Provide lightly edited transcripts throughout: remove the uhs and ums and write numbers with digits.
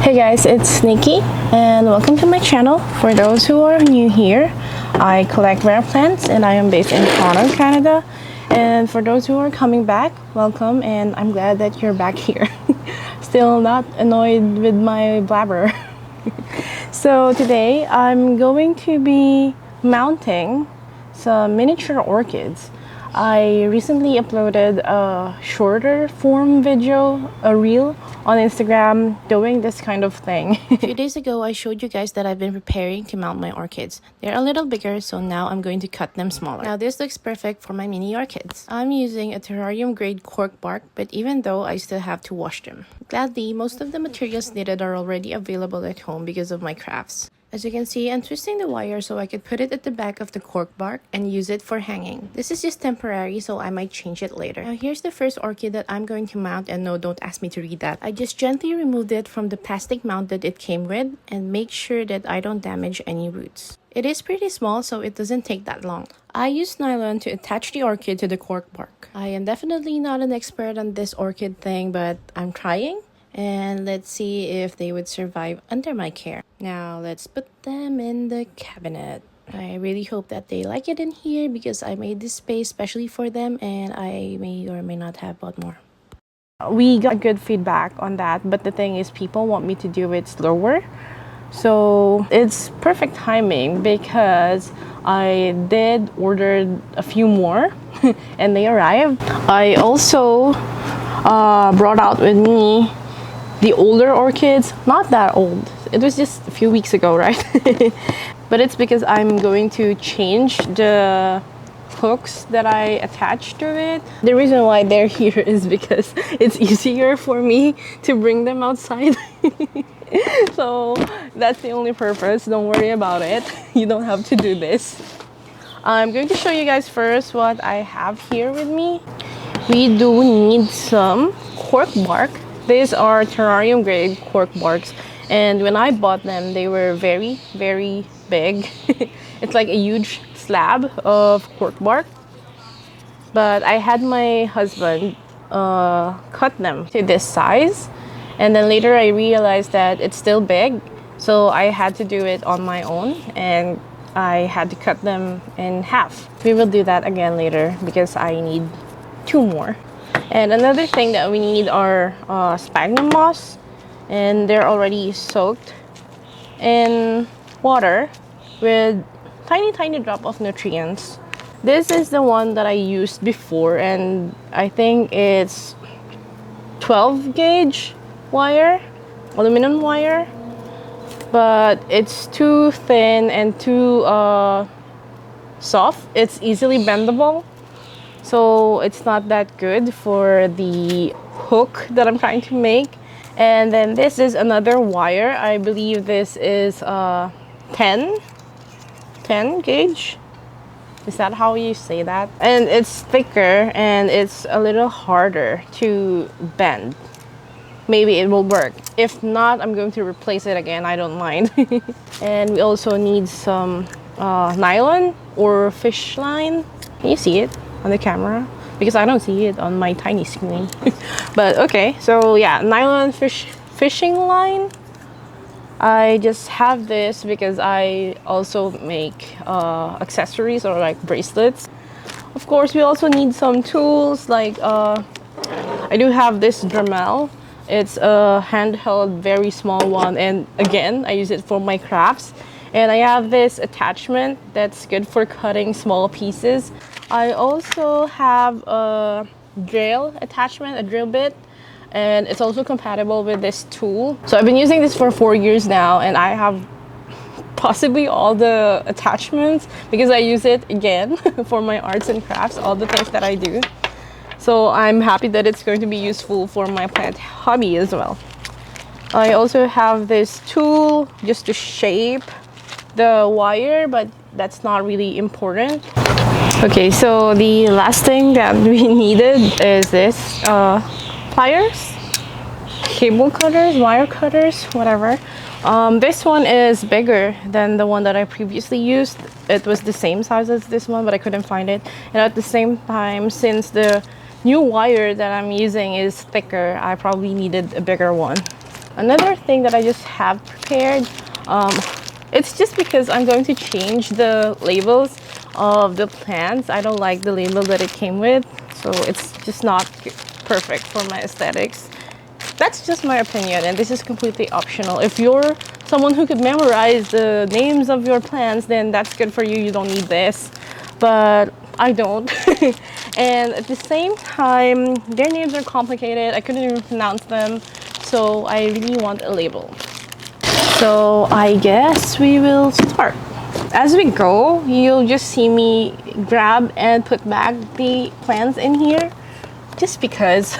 Hey guys, it's Nikki and welcome to my channel. For those who are new here, I collect rare plants and I am based in Toronto, Canada. And for those who are coming back, welcome, and I'm glad that you're back here. Still not annoyed with my blabber. So today I'm going to be mounting some miniature orchids. I recently uploaded a shorter form video, a reel, on Instagram doing this kind of thing. A few days ago, I showed you guys that I've been preparing to mount my orchids. They're a little bigger, so now I'm going to cut them smaller. Now this looks perfect for my mini orchids. I'm using a terrarium grade cork bark, but even though I still have to wash them. Gladly, most of the materials needed are already available at home because of my crafts. As you can see, I'm twisting the wire so I could put it at the back of the cork bark and use it for hanging. This is just temporary, so I might change it later. Now here's the first orchid that I'm going to mount, and no, don't ask me to read that. I just gently removed it from the plastic mount that it came with and make sure that I don't damage any roots. It is pretty small, so it doesn't take that long. I used nylon to attach the orchid to the cork bark. I am definitely not an expert on this orchid thing, but I'm trying. And let's see if they would survive under my care. Now let's put them in the cabinet. I really hope that they like it in here because I made this space specially for them, and I may or may not have bought more. We got good feedback on that, but the thing is people want me to do it slower. So it's perfect timing because I did order a few more and they arrived. I also brought out with me the older orchids, not that old. It was just a few weeks ago, right? But it's because I'm going to change the hooks that I attach to it. The reason why they're here is because it's easier for me to bring them outside. So that's the only purpose. Don't worry about it. You don't have to do this. I'm going to show you guys first what I have here with me. We do need some cork bark. These are terrarium grade cork barks, and when I bought them they were very big. It's like a huge slab of cork bark, but I had my husband cut them to this size, and then later I realized that it's still big, so I had to do it on my own and I had to cut them in half. We will do that again later because I need 2 more. And another thing that we need are sphagnum moss, and they're already soaked in water with tiny drop of nutrients. This is the one that I used before, and I think it's 12 gauge wire, aluminum wire, but it's too thin and too soft. It's easily bendable. So it's not that good for the hook that I'm trying to make. And then this is another wire. I believe this is 10 gauge. Is that how you say that? And it's thicker and it's a little harder to bend. Maybe it will work. If not, I'm going to replace it again. I don't mind. And we also need some nylon or fish line. Can you see it on the camera? Because I don't see it on my tiny screen. But okay, so yeah, nylon fishing line. I just have this because I also make accessories or like bracelets. Of course, we also need some tools, like I do have this Dremel. It's a handheld, very small one, and again, I use it for my crafts. And I have this attachment that's good for cutting small pieces. I also have a drill attachment, a drill bit, and it's also compatible with this tool. So I've been using this for 4 years now, and I have possibly all the attachments because I use it again for my arts and crafts, all the things that I do. So I'm happy that it's going to be useful for my plant hobby as well. I also have this tool just to shape the wire, but that's not really important. Okay, so the last thing that we needed is this pliers, cable cutters, wire cutters, whatever. This one is bigger than the one that I previously used. It was the same size as this one, but I couldn't find it. And at the same time, since the new wire that I'm using is thicker, I probably needed a bigger one. Another thing that I just have prepared, it's just because I'm going to change the labels of the plants. I don't like the label that it came with, so it's just not perfect for my aesthetics. That's just my opinion, and this is completely optional. If you're someone who could memorize the names of your plants, then that's good for you. You don't need this, but I don't. And at the same time, their names are complicated. I couldn't even pronounce them, so I really want a label. So I guess we will start. As we go, you'll just see me grab and put back the plants in here, just because.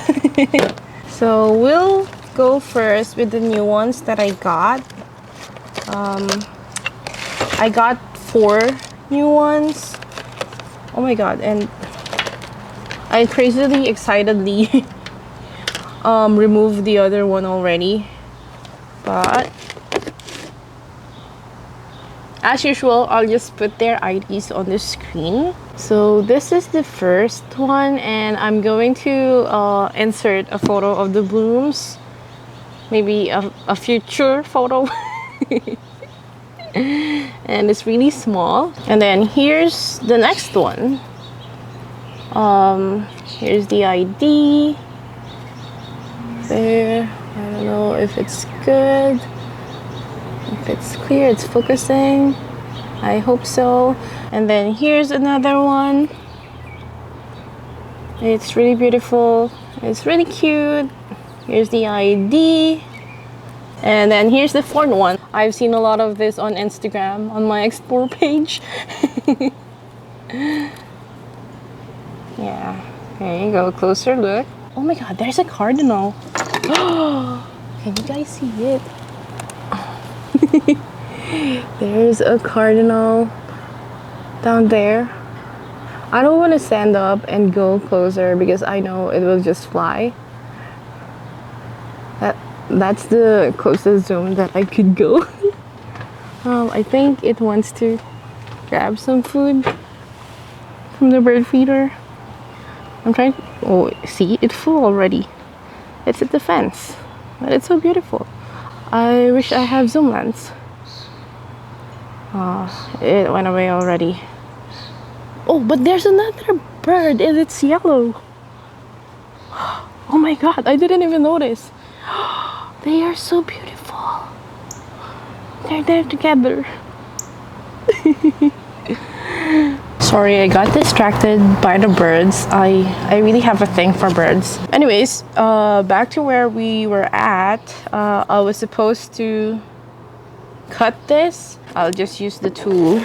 So we'll go first with the new ones that I got. I got 4 new ones. Oh my god, and I crazily excitedly removed the other one already. But as usual, I'll just put their IDs on the screen. So this is the first one, and I'm going to insert a photo of the blooms, maybe a future photo. And it's really small. And then here's the next one. Here's the ID there. I don't know if it's good, if it's clear, it's focusing. I hope so. And then here's another one. It's really beautiful. It's really cute. Here's the ID. And then here's the 4th one. I've seen a lot of this on Instagram on my explore page. Yeah, there you go. Closer look. Oh my god, there's a cardinal. Can you guys see it? There's a cardinal down there. I don't want to stand up and go closer because I know it will just fly. That's the closest zoom that I could go. I think it wants to grab some food from the bird feeder. I'm trying. Oh, see, it flew already. It's at the fence, but it's so beautiful. I wish I have zoom lens. It went away already. Oh, but there's another bird and it's yellow. Oh my god, I didn't even notice. They are so beautiful. They're there together. Sorry, I got distracted by the birds. I really have a thing for birds. Anyways, back to where we were at. I was supposed to cut this. I'll just use the tool.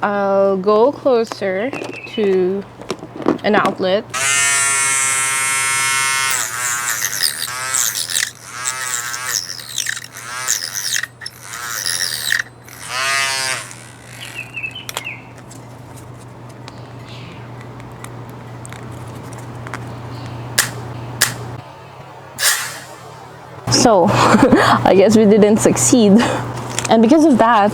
I'll go closer to an outlet. So I guess we didn't succeed, and because of that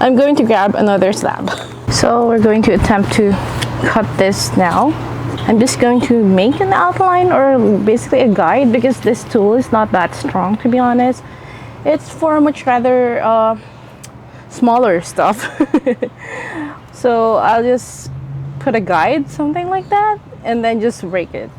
I'm going to grab another slab. So we're going to attempt to cut this now. I'm just going to make an outline, or basically a guide, because this tool is not that strong, to be honest. It's for much rather smaller stuff. So I'll just put a guide, something like that, and then just rake it.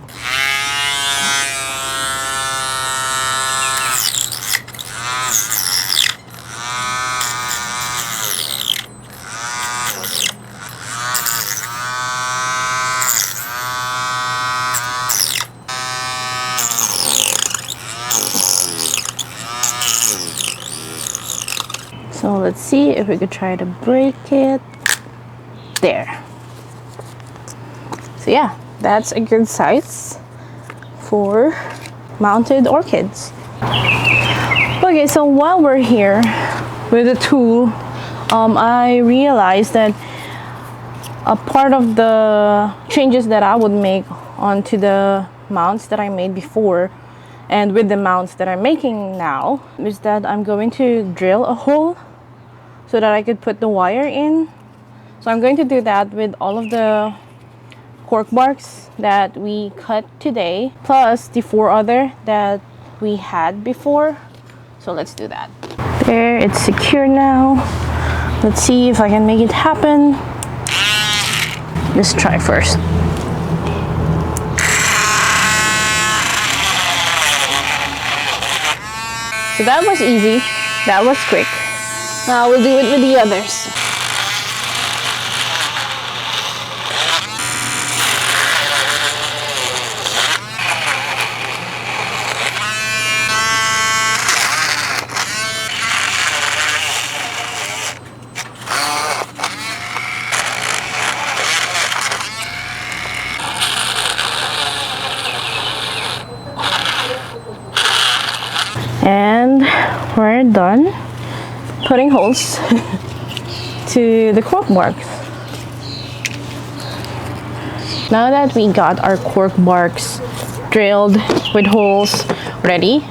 So let's see if we could try to break it. There. So yeah, that's a good size for mounted orchids. Okay, so while we're here with the tool, I realized that a part of the changes that I would make onto the mounts that I made before and with the mounts that I'm making now is that I'm going to drill a hole so that I could put the wire in. So I'm going to do that with all of the cork barks that we cut today, plus the 4 other that we had before. So let's do that. There, it's secure now. Let's see if I can make it happen. Let's try first. So that was easy. That was quick. Now we'll do it with the others. And we're done putting holes to the cork barks. Now that we got our cork barks drilled with holes ready,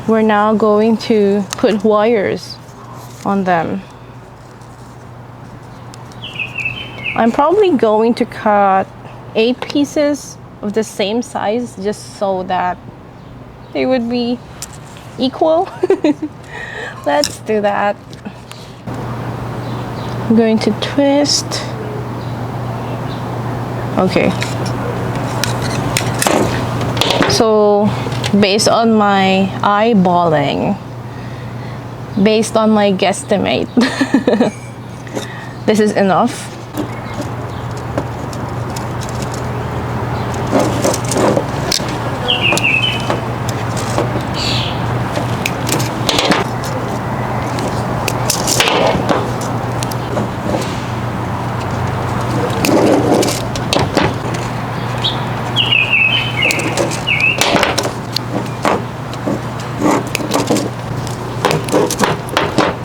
we're now going to put wires on them. I'm probably going to cut 8 pieces of the same size just so that they would be equal. Let's do that. I'm going to twist. Okay. So based on my eyeballing, based on my guesstimate, this is enough.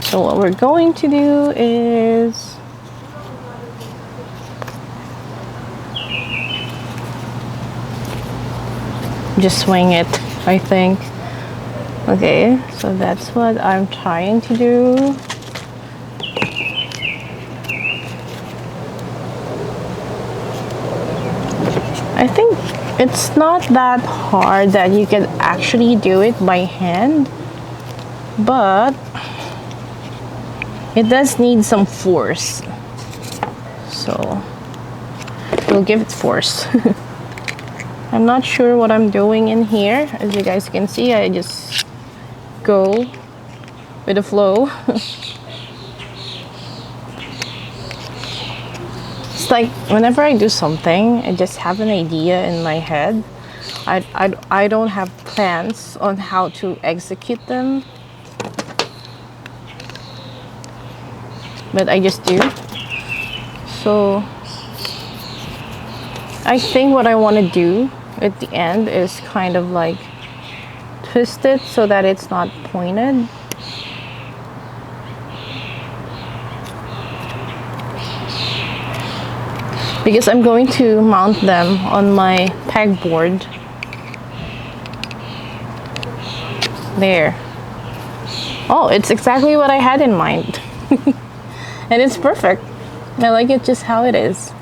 So what we're going to do is just swing it, I think. Okay, so that's what I'm trying to do. I think it's not that hard that you can actually do it by hand, but it does need some force. So we'll give it force. I'm not sure what I'm doing in here. As you guys can see, I just go with the flow. It's like whenever I do something, I just have an idea in my head. I don't have plans on how to execute them, but I just do. So I think what I want to do at the end is kind of like twist it so that it's not pointed. Because I'm going to mount them on my pegboard. There. Oh, it's exactly what I had in mind. And it's perfect. I like it just how it is.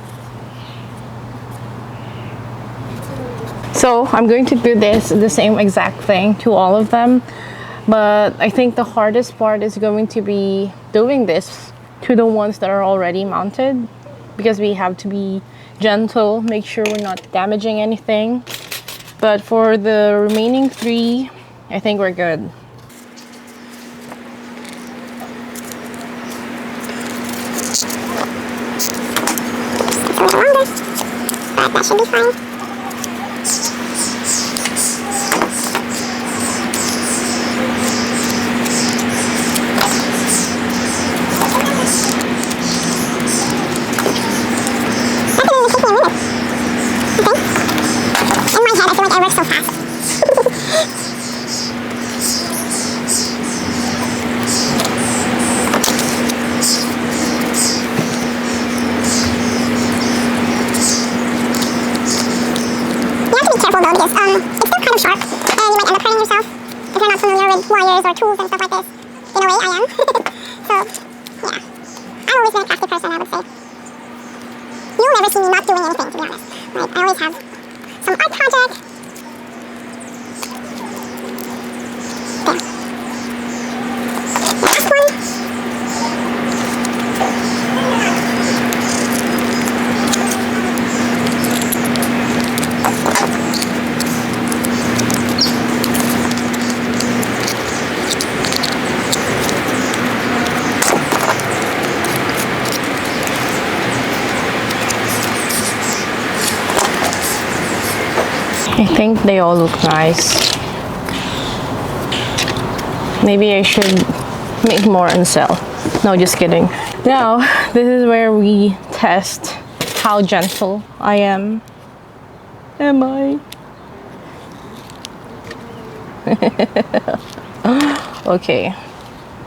So I'm going to do the same exact thing to all of them. But I think the hardest part is going to be doing this to the ones that are already mounted, because we have to be gentle, make sure we're not damaging anything. But for the remaining 3, I think we're good. But that should be fine. Wires or tools and stuff like this. In a way, I am. So, yeah. I'm always been a crafty person, I would say. You'll never see me not doing anything, to be honest. Right? I always have some art project. There. think they all look nice. Maybe I should make more and sell. No, just kidding. Now, this is where we test how gentle I am. Am I? Okay,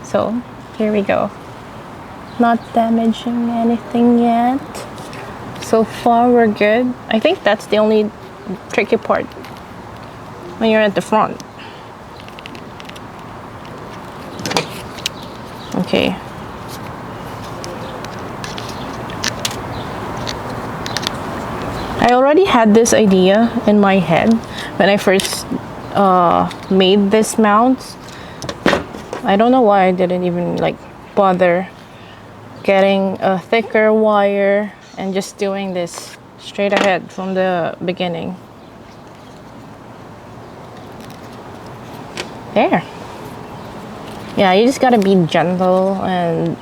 so here we go. Not damaging anything yet. So far we're good. I think that's the only tricky part when you're at the front. Okay. I already had this idea in my head when I first made this mount. I don't know why I didn't even like bother getting a thicker wire and just doing this straight ahead from the beginning. There. Yeah, you just gotta be gentle and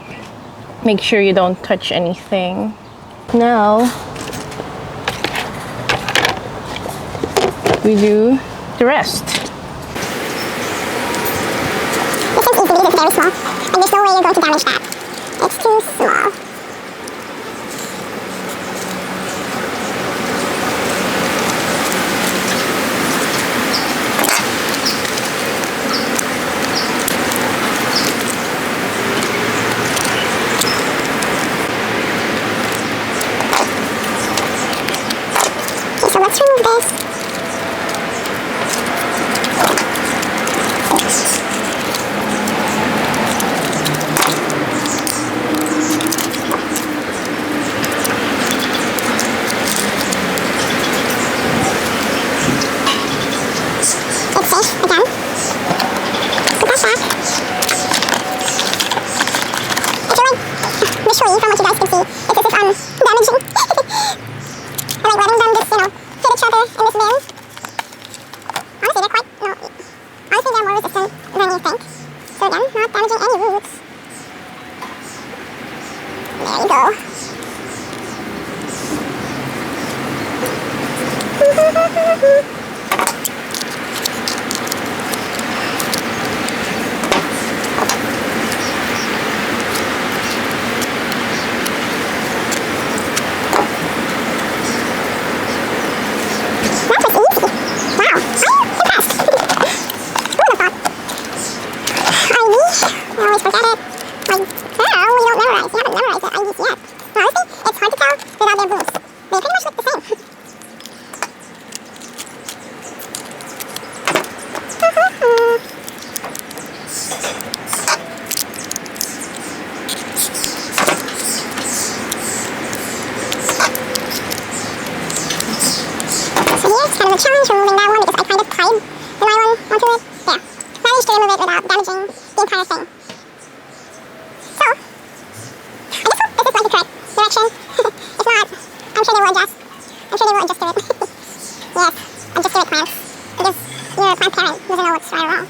make sure you don't touch anything. Now we do the rest. This is easy because it's very small, and there's no way you're going to damage that. It's too small. Okay, so let's remove this. Challenge removing that one because I kind of tied the nylon onto it. Yeah, managed to remove it without damaging the entire thing. So, I just hope this is like the correct direction. If not, I'm sure they will adjust. I'm sure they will adjust to it. Yes, adjust to it, plants. Because your plant parent doesn't know what's right or wrong.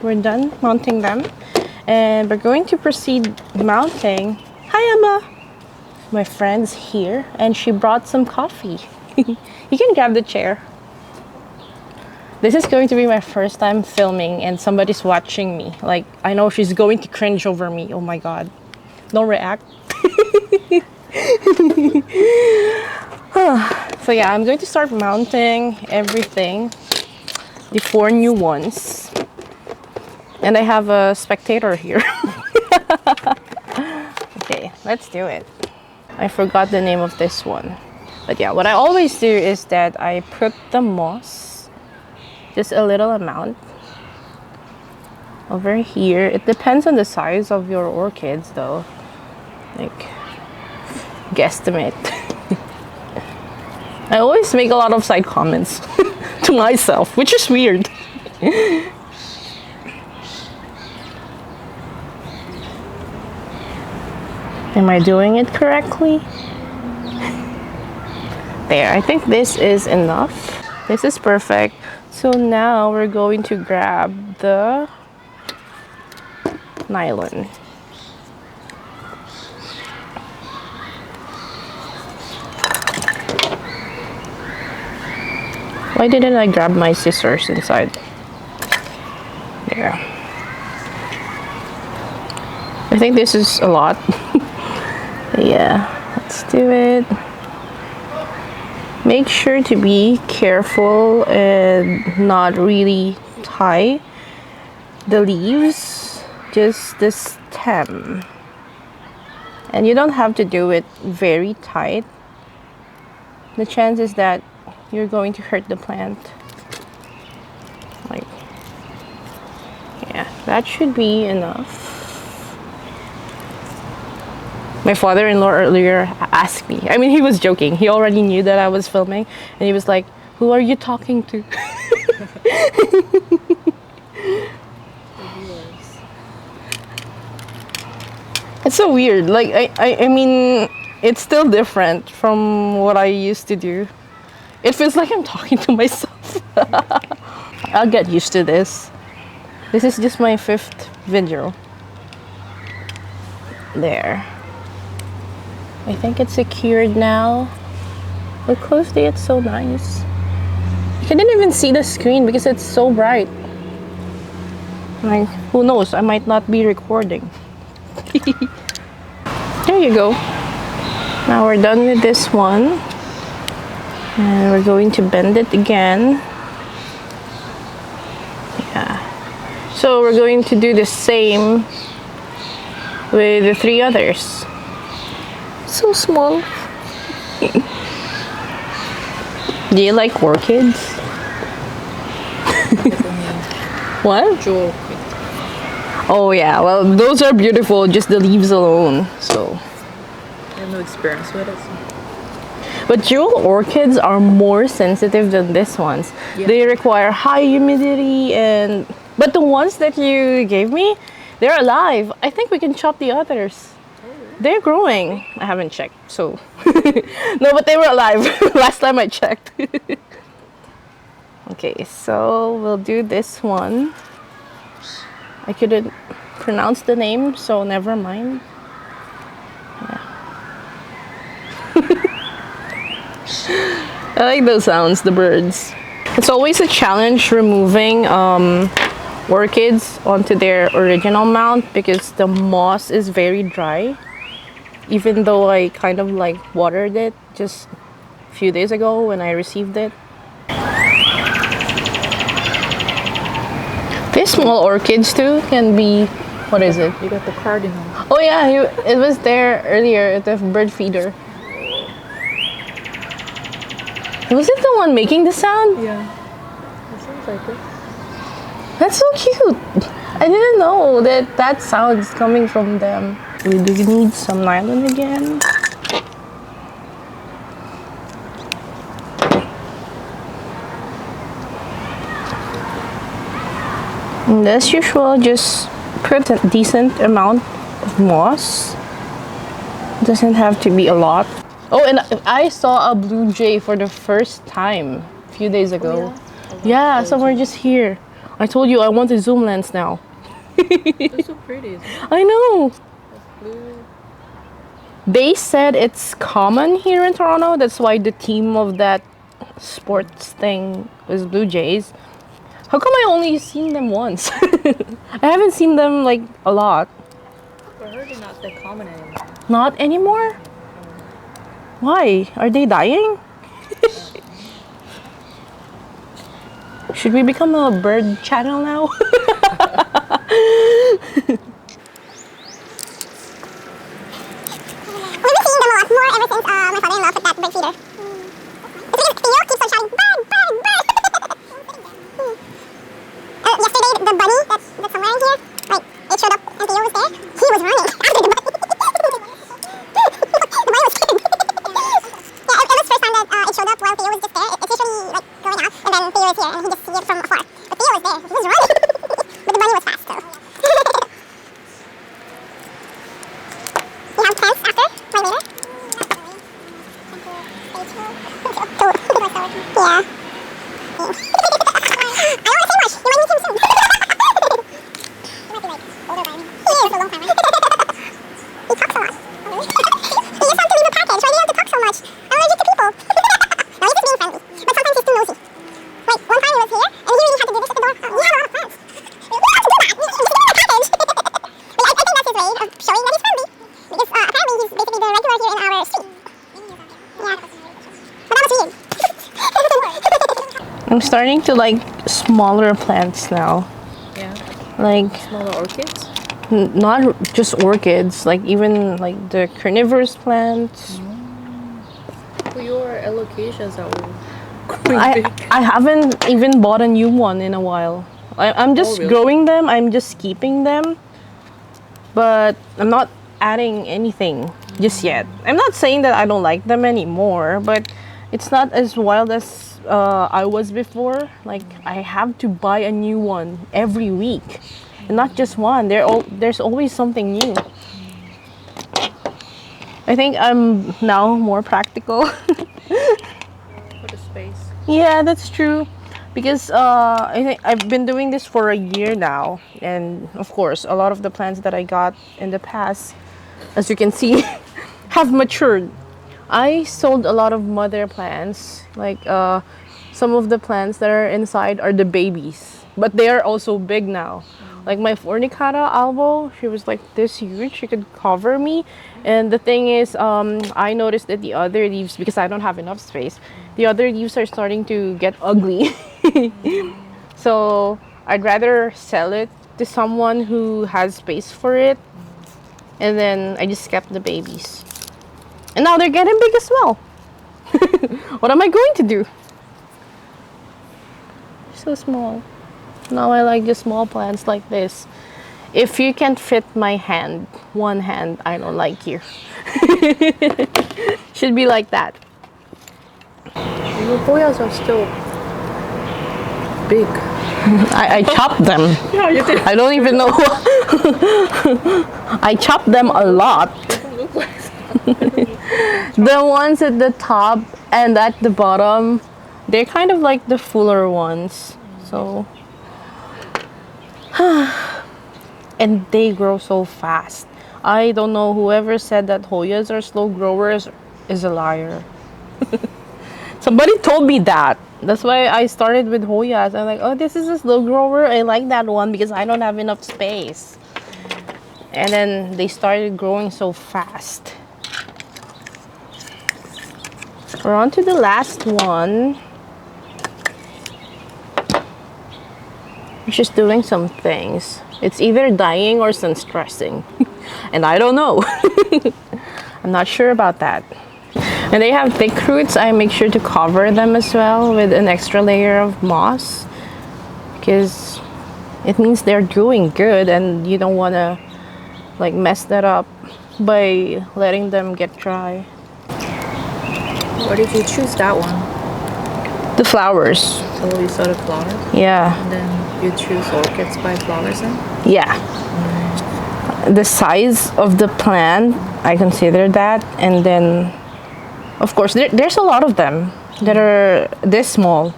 We're done mounting them and we're going to proceed mounting. Hi Emma! My friend's here and she brought some coffee. You can grab the chair. This is going to be my first time filming and somebody's watching me. Like, I know she's going to cringe over me. Oh my god. Don't react. So yeah, I'm going to start mounting everything, the 4 new ones. And I have a spectator here. Okay, let's do it. I forgot the name of this one. But yeah, what I always do is that I put the moss, just a little amount, over here. It depends on the size of your orchids though. Like, guesstimate. I always make a lot of side comments to to myself, which is weird. Am I doing it correctly? There, I think this is enough. This is perfect. So now we're going to grab the nylon. Why didn't I grab my scissors inside? There. I think this is a lot. Yeah, let's do it. Make sure to be careful and not really tie the leaves, just the stem. And you don't have to do it very tight. The chance is that you're going to hurt the plant. Like, yeah, that should be enough. My father-in-law earlier asked me, I mean, he was joking. He already knew that I was filming. And he was like, who are you talking to? It's so weird. Like, I mean, it's still different from what I used to do. It feels like I'm talking to myself. I'll get used to this. This is just my 5th video. There. I think it's secured now. Look closely, it's so nice. You couldn't even see the screen because it's so bright. Like, who knows, I might not be recording. There you go. Now we're done with this one. And we're going to bend it again. Yeah. So we're going to do the same with the 3 others. So small. Do you like orchids? What? Jewel. Oh yeah, well those are beautiful, just the leaves alone. So I have no experience with it. So. but jewel orchids are more sensitive than these ones. Yeah. They require high humidity but the ones that you gave me, they're alive. I think we can chop the others. They're growing. I haven't checked, so no, but they were alive last time I checked. Okay, so we'll do this one. I couldn't pronounce the name, so never mind. Yeah. I like those sounds, the birds. It's always a challenge removing orchids onto their original mount because the moss is very dry. Even though I kind of like watered it just a few days ago when I received it. These small orchids too can be, what is it? You got the cardinal. Oh yeah, it was there earlier at the bird feeder. Was it the one making the sound? Yeah. It sounds like it. That's so cute. I didn't know that that sound is coming from them. We do need some nylon again. And as usual, just put a decent amount of moss. Doesn't have to be a lot. Oh, and I saw a blue jay for the first time a few days ago. Oh, Yeah, somewhere just here. I told you I want a zoom lens now. They're so pretty. I know. Blue. They said it's common here in Toronto. That's why the theme of that sports thing was Blue Jays. How come I only seen them once? I haven't seen them like a lot. I heard they're not that common anymore. Not anymore? Why? Are they dying? Should we become a bird channel now? We've been seeing them a lot more ever since my father-in-law put that bird feeder. It's because the yolk keeps on shouting, bird, bird, bird. Yesterday, the bunny that's somewhere in here, like, it showed up and Theo was there. He was running after the bunny. The bunny was scared. Yeah, it was the first time that it showed up while Theo was just there. It's usually, like, going out, and then Theo is here. is a long time, right? He talks a lot. He just wants to leave a package. Why do you have to talk so much? I'm allergic to people. No, he's just being friendly. But sometimes he's too nosy. Like, one time he was here, and he really had to do this at the door. We have a lot of plants. We don't have to do that. We just give him a package. But I think that's his way of showing that he's friendly. Because apparently he's basically the regular here in our street. Yeah. But that was weird. I'm starting to like smaller plants now. Yeah. Like Smaller orchids. not just orchids, like even like the carnivorous plants. Well, your allocations are all growing I big. I haven't even bought a new one in a while. I'm just really? growing them. I'm just keeping them, but I'm not adding anything just yet. I'm not saying that I don't like them anymore, but it's not as wild as I was before. Like I have to buy a new one every week, and not just one. There's always something new. I think I'm now more practical. For the space. Yeah, that's true. Because I think I've been doing this for a year now, and of course, a lot of the plants that I got in the past, as you can see, have matured. I sold a lot of mother plants, like some of the plants that are inside are the babies, but they are also big now. Like my Fornicata albo, she was like this huge, she could cover me. And the thing is, I noticed that the other leaves, because I don't have enough space, the other leaves are starting to get ugly. So I'd rather sell it to someone who has space for it. And then I just kept the babies. And now they're getting big as well. What am I going to do? So small. Now I like the small plants like this. If you can't fit my hand, one hand, I don't like you. Should be like that. Your boyas are still big. I chopped them. Yeah, you did. I don't even know. I chopped them a lot. Look like The ones at the top and at the bottom, they're kind of like the fuller ones. So, and they grow so fast. I don't know, whoever said that Hoyas are slow growers is a liar. Somebody told me that. That's why I started with Hoyas. I'm like, oh, this is a slow grower. I like that one because I don't have enough space. And then they started growing so fast. We're on to the last one. It's just doing some things. It's either dying or sun stressing. And I don't know. I'm not sure about that. And they have thick roots. I make sure to cover them as well with an extra layer of moss, because it means they're doing good and you don't want to like mess that up by letting them get dry. Why did you choose that one? The flowers. So you saw the flowers, Yeah. and then you choose orchids by flowers then? Yeah. The size of the plant, I consider that. And then, of course, there's a lot of them that are this small.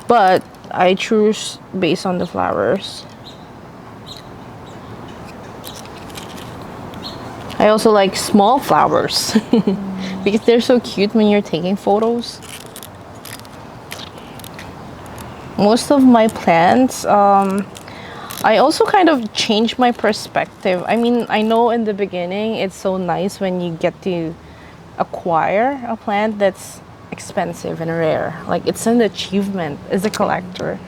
But I choose based on the flowers. I also like small flowers because they're so cute when you're taking photos. Most of my plants, I also kind of changed my perspective. I mean, I know in the beginning it's so nice when you get to acquire a plant that's expensive and rare. Like, it's an achievement as a collector.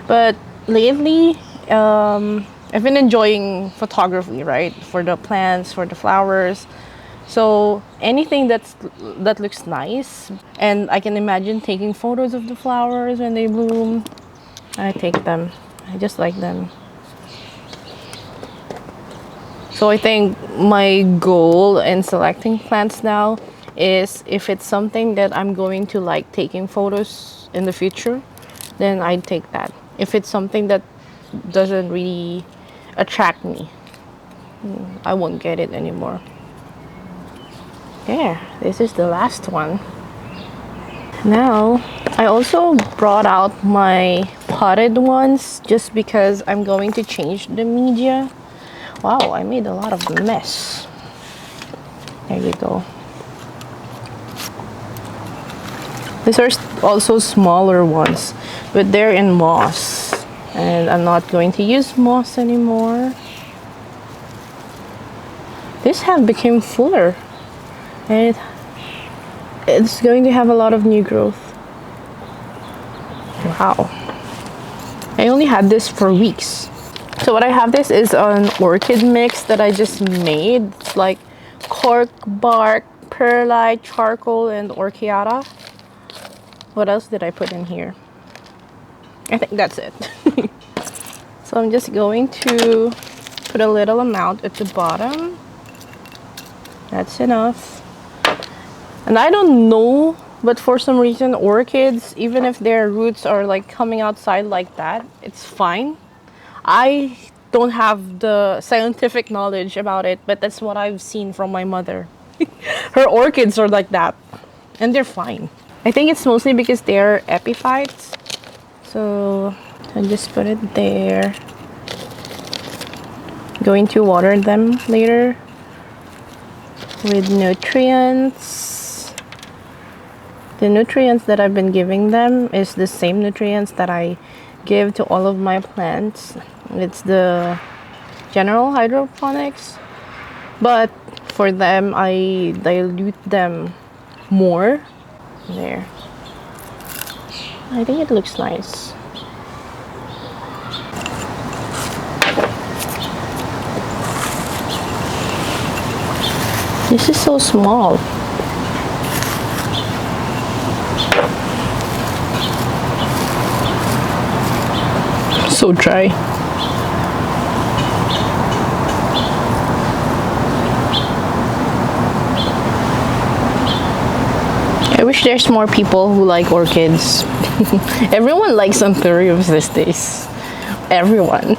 But lately, I've been enjoying photography, right? For the plants, for the flowers. So anything that looks nice, and I can imagine taking photos of the flowers when they bloom, I take them. I just like them. So I think my goal in selecting plants now is, if it's something that I'm going to like taking photos in the future, then I'd take that. If it's something that doesn't really attract me, I won't get it anymore. There, this is the last one. Now, I also brought out my potted ones just because I'm going to change the media. Wow, I made a lot of mess. There you go. These are also smaller ones, but they're in moss. And I'm not going to use moss anymore. This have become fuller. And it's going to have a lot of new growth. Wow. I only had this for weeks. So what I have, this is an orchid mix that I just made. It's like cork bark, perlite, charcoal, and orchiata. What else did I put in here? I think that's it. So I'm just going to put a little amount at the bottom. That's enough. And I don't know, but for some reason orchids, even if their roots are like coming outside like that, it's fine. I don't have the scientific knowledge about it, but that's what I've seen from my mother. Her orchids are like that, and they're fine. I think it's mostly because they're epiphytes. So I just put it there. Going to water them later with nutrients. The nutrients that I've been giving them is the same nutrients that I give to all of my plants. It's the general hydroponics, but for them I dilute them more. There, I think it looks nice. This is so small. So dry. I wish there's more people who like orchids. Everyone likes anthuriums these days. Everyone.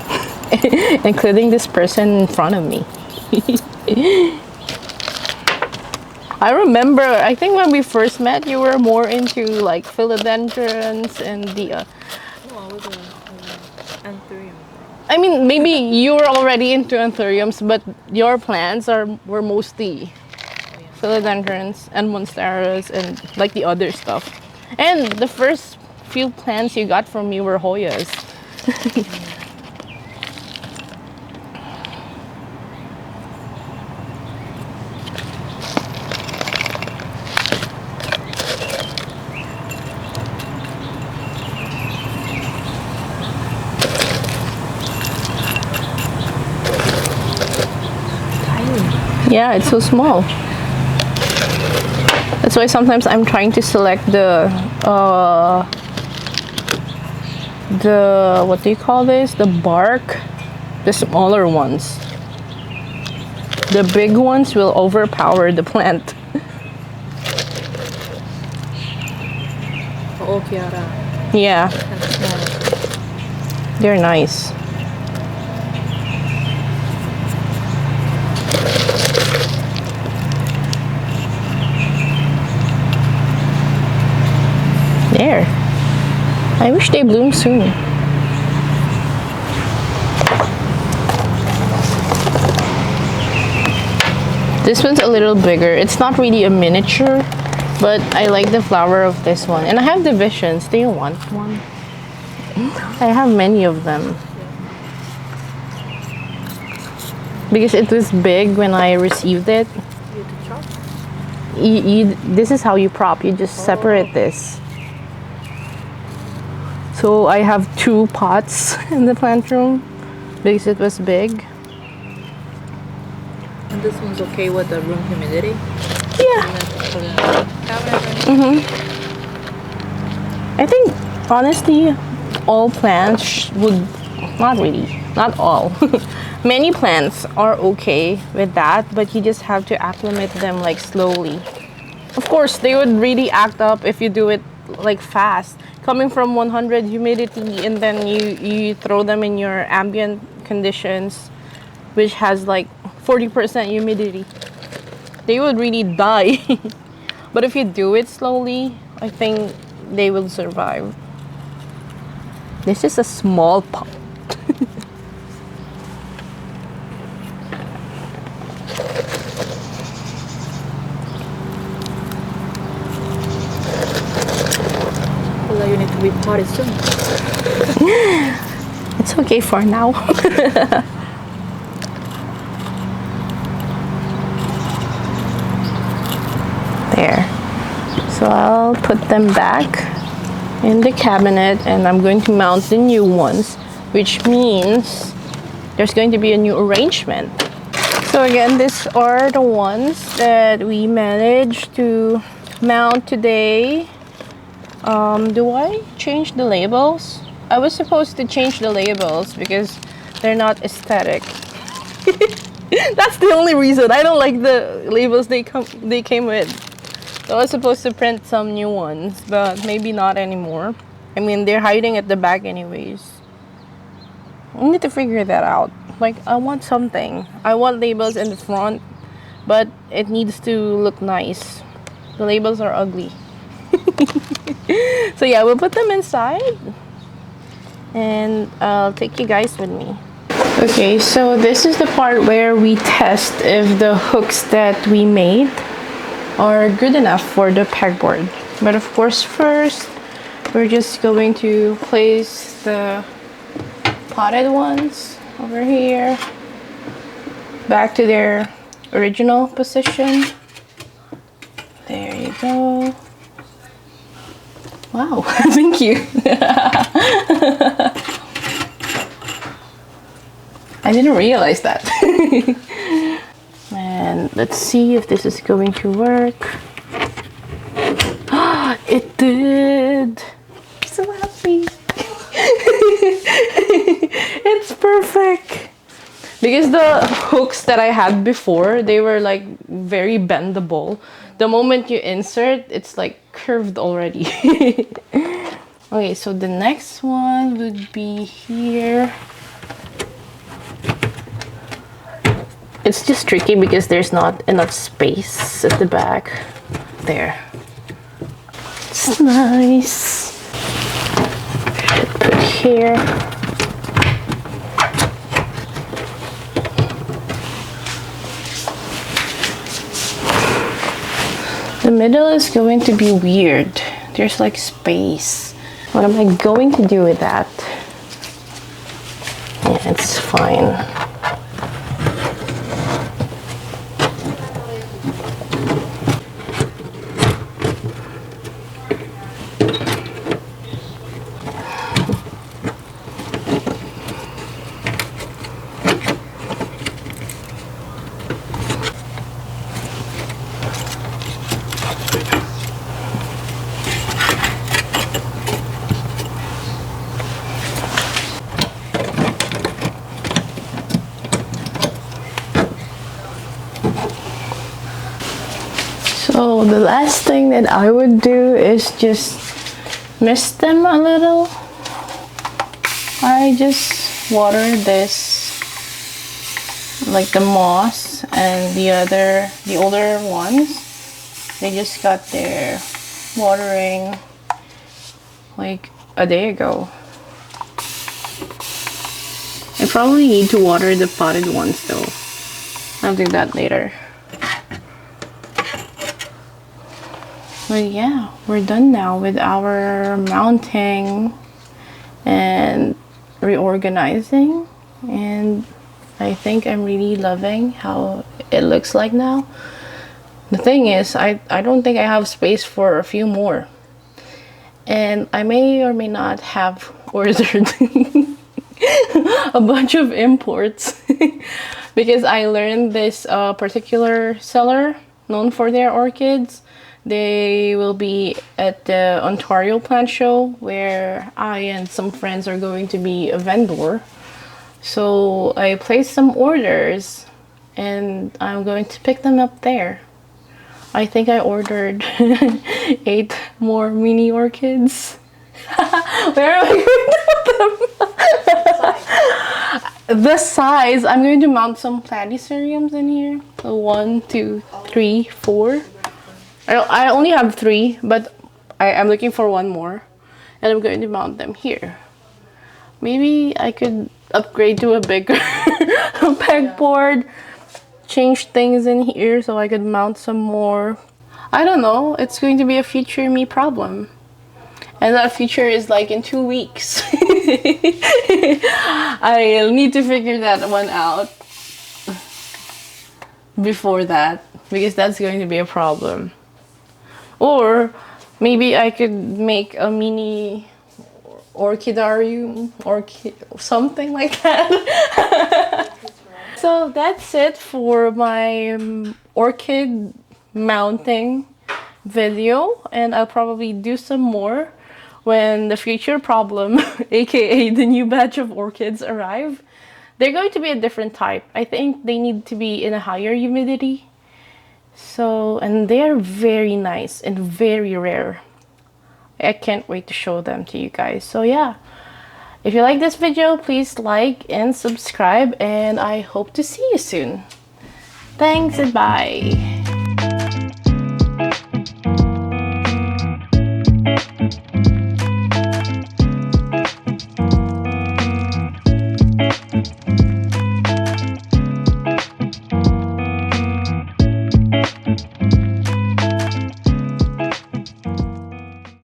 Including this person in front of me. I remember, I think when we first met, you were more into like philodendrons and the... No, I was an anthurium. I mean, maybe you were already into anthuriums, but your plants were mostly philodendrons and monsteras and like the other stuff. And the first few plants you got from me were Hoyas. Yeah, it's so small. That's why sometimes I'm trying to select the what do you call this? The bark, the smaller ones. The big ones will overpower the plant. Oh, Kiara. Yeah, That's small. they're nice. There. I wish they bloom soon. This one's a little bigger. It's not really a miniature, but I like the flower of this one. And I have divisions. Do you want one? I have many of them. Because it was big when I received it. You to chop? This is how you prop. You just separate this. So I have 2 pots in the plant room because it was big. And this one's okay with the room humidity? Yeah. I think honestly all plants would, not really, not all. Many plants are okay with that, but you just have to acclimate them like slowly. Of course, they would really act up if you do it like fast. Coming from 100 humidity and then you throw them in your ambient conditions, which has like 40% humidity, they would really die. But if you do it slowly, I think they will survive. This is a small pot. repotted soon. It's okay for now. There. So I'll put them back in the cabinet and I'm going to mount the new ones, which means there's going to be a new arrangement. So again, these are the ones that we managed to mount today. Do I change the labels? I was supposed to change the labels because they're not aesthetic. That's the only reason. I don't like the labels they came with. So I was supposed to print some new ones, but maybe not anymore. I mean, they're hiding at the back anyways. I need to figure that out. Like, I want something. I want labels in the front, but it needs to look nice. The labels are ugly. So yeah, we'll put them inside and I'll take you guys with me. Okay, so this is the part where we test if the hooks that we made are good enough for the pegboard. But of course, first we're just going to place the potted ones over here back to their original position. There you go. Wow, thank you. I didn't realize that. And let's see if this is going to work. It did. I'm so happy. It's perfect. Because the hooks that I had before, they were like very bendable. The moment you insert, it's like curved already. Okay, so the next one would be here. It's just tricky because there's not enough space at the back. There. It's nice. Should put here. The middle is going to be weird. There's like space. What am I going to do with that? Yeah, it's fine. So the last thing that I would do is just mist them a little. I just water this, like the moss and the older ones. They just got their watering like a day ago. I probably need to water the potted ones though. I'll do that later. But yeah, we're done now with our mounting and reorganizing, and I think I'm really loving how it looks like now. The thing is, I don't think I have space for a few more, and I may or may not have ordered a bunch of imports because I learned this particular seller known for their orchids. They will be at the Ontario plant show where I and some friends are going to be a vendor. So I placed some orders and I'm going to pick them up there. I think I ordered 8 more mini orchids. Where am I going to put them? The size, I'm going to mount some platyceriums in here. So 1, 2, 3, 4. I only have 3, but I'm looking for 1 more, and I'm going to mount them here. Maybe I could upgrade to a bigger pegboard, change things in here so I could mount some more. I don't know, it's going to be a future me problem. And that future is like in 2 weeks. I'll need to figure that one out before that, because that's going to be a problem. Or maybe I could make a mini orchidarium, orchid, something like that. So that's it for my orchid mounting video, and I'll probably do some more when the future problem, aka the new batch of orchids, arrive. They're going to be a different type. I think they need to be in a higher humidity. So, and they're very nice and very rare. I can't wait to show them to you guys. So yeah, if you like this video, please like and subscribe, and I hope to see you soon. Thanks and bye.